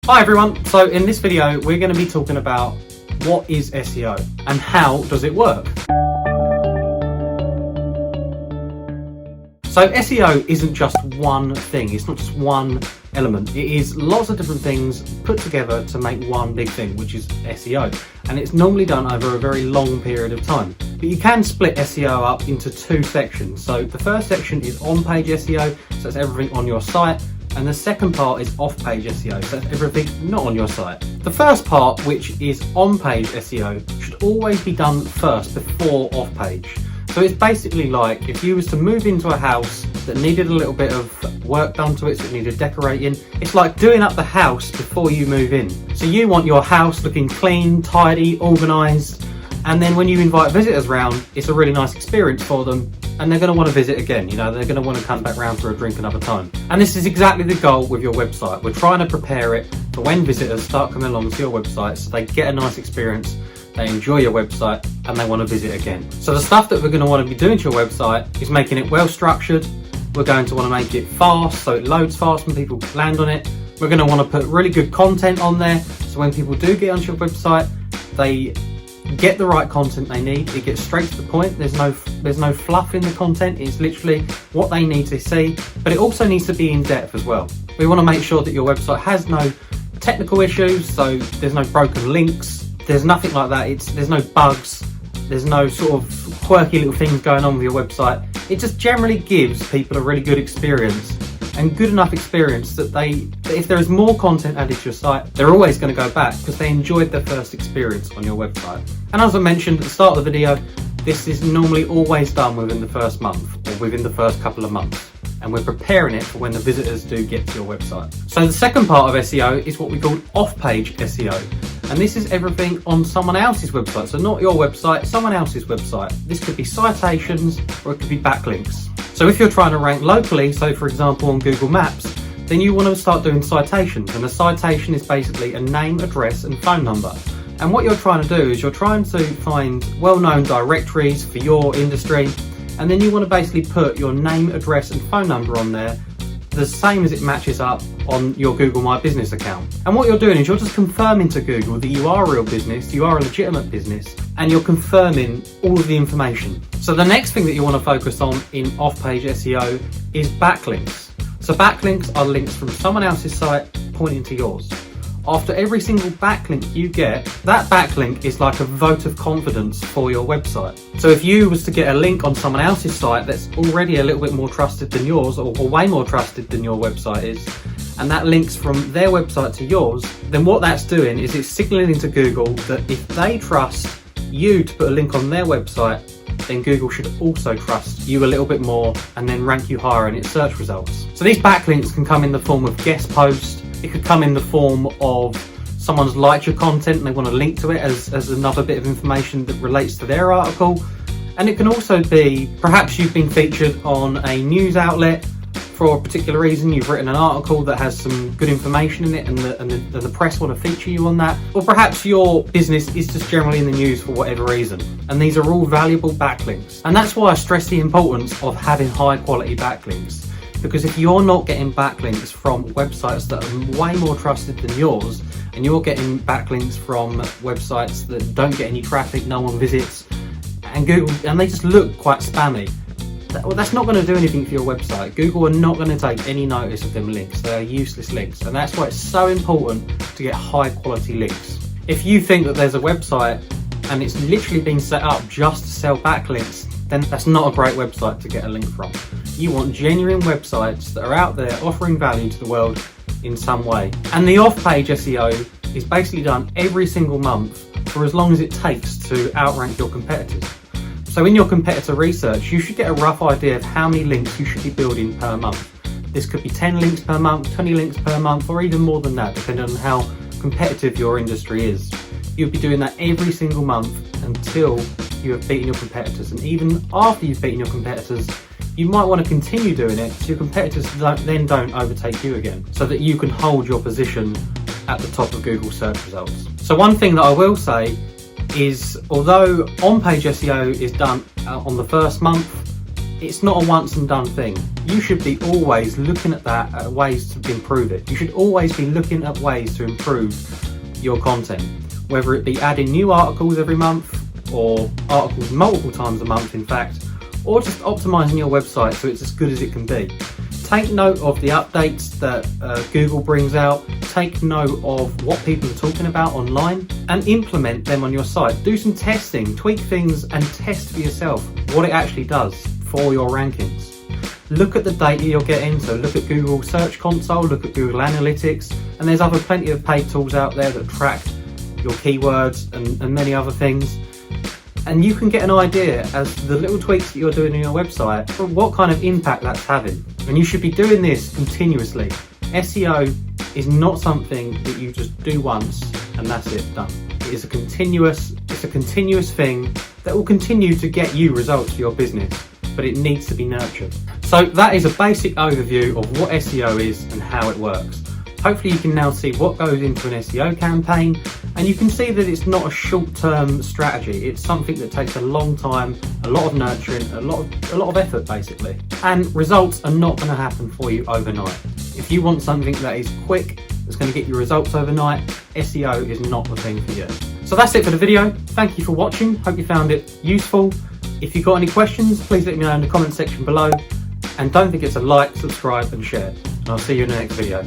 Hi everyone, so in this video we're going to be talking about what is SEO and how does it work. So SEO isn't just one thing, it's not just one element, it is lots of different things put together to make one big thing, which is SEO, and it's normally done over a very long period of time. But you can split SEO up into two sections. So the first section is on-page SEO, so that's everything on your site. And the second part is off-page SEO, so that's everything not on your site. The first part, which is on-page SEO, should always be done first before off-page. So it's basically like if you was to move into a house that needed a little bit of work done to it, so it needed decorating, it's like doing up the house before you move in. So you want your house looking clean, tidy, organised, and then when you invite visitors round, it's a really nice experience for them, and they're going to want to visit again. You know, they're going to want to come back round for a drink another time. And this is exactly the goal with your website. We're trying to prepare it for when visitors start coming along to your website, so they get a nice experience, they enjoy your website, and they want to visit again. So the stuff that we're going to want to be doing to your website is making it well structured. We're going to want to make it fast, so it loads fast when people land on it. We're going to want to put really good content on there, so when people do get onto your website, they get the right content they need. It gets straight to the point. There's no fluff in the content. It's literally what they need to see, but it also needs to be in depth as well. We want to make sure that your website has no technical issues, so there's no broken links, there's nothing like that. There's no bugs, there's no sort of quirky little things going on with your website. It just generally gives people a really good experience, and good enough experience that if there is more content added to your site, they're always going to go back because they enjoyed their first experience on your website. And as I mentioned at the start of the video, this is normally always done within the first month or within the first couple of months, and we're preparing it for when the visitors do get to your website. So the second part of SEO is what we call off-page SEO, and this is everything on someone else's website. So not your website, someone else's website. This could be citations or it could be backlinks. So if you're trying to rank locally, so for example on Google Maps, then you want to start doing citations, and a citation is basically a name, address and phone number. And what you're trying to do is you're trying to find well-known directories for your industry, and then you want to basically put your name, address and phone number on there the same as it matches up on your Google My Business account. And what you're doing is you're just confirming to Google that you are a real business, you are a legitimate business, and you're confirming all of the information. So the next thing that you want to focus on in off-page SEO is backlinks. So backlinks are links from someone else's site pointing to yours. After every single backlink you get, that backlink is like a vote of confidence for your website. So if you was to get a link on someone else's site that's already a little bit more trusted than yours, or way more trusted than your website is, and that links from their website to yours, then what that's doing is it's signaling to Google that if they trust you to put a link on their website, then Google should also trust you a little bit more and then rank you higher in its search results. So these backlinks can come in the form of guest posts. It could come in the form of someone's liked your content and they want to link to it as another bit of information that relates to their article. And it can also be, perhaps you've been featured on a news outlet for a particular reason. You've written an article that has some good information in it and the press want to feature you on that. Or perhaps your business is just generally in the news for whatever reason. And these are all valuable backlinks. And that's why I stress the importance of having high quality backlinks. Because if you're not getting backlinks from websites that are way more trusted than yours, and you're getting backlinks from websites that don't get any traffic, no one visits, and they just look quite spammy, that's not going to do anything for your website. Google are not going to take any notice of them links. They are useless links, and that's why it's so important to get high quality links. If you think that there's a website and it's literally been set up just to sell backlinks, then that's not a great website to get a link from. You want genuine websites that are out there offering value to the world in some way. And the off-page SEO is basically done every single month for as long as it takes to outrank your competitors. So in your competitor research, you should get a rough idea of how many links you should be building per month. This could be 10 links per month, 20 links per month, or even more than that, depending on how competitive your industry is. You'll be doing that every single month until you have beaten your competitors. And even after you've beaten your competitors, you might want to continue doing it so your competitors don't overtake you again, so that you can hold your position at the top of Google search results. So one thing that I will say is, although on-page SEO is done on the first month, It's not a once and done thing. You should be always looking at that, at ways to improve it. You should always be looking at ways to improve your content, whether it be adding new articles every month, or articles multiple times a month in fact, or just optimizing your website so it's as good as it can be. Take note of the updates that Google brings out, take note of what people are talking about online, and implement them on your site. Do some testing, tweak things and test for yourself what it actually does for your rankings. Look at the data you're getting, so look at Google Search Console, look at Google Analytics, and there's plenty of paid tools out there that track your keywords and many other things. And you can get an idea as to the little tweaks that you're doing on your website for what kind of impact that's having. And you should be doing this continuously. SEO is not something that you just do once and that's it, done. It is a continuous thing that will continue to get you results for your business, but it needs to be nurtured. So that is a basic overview of what SEO is and how it works. Hopefully you can now see what goes into an SEO campaign, and you can see that it's not a short-term strategy. It's something that takes a long time, a lot of nurturing, a lot of effort basically. And results are not going to happen for you overnight. If you want something that is quick, that's going to get you results overnight, SEO is not the thing for you. So that's it for the video. Thank you for watching. Hope you found it useful. If you've got any questions, please let me know in the comment section below. And don't forget to like, subscribe and share. And I'll see you in the next video.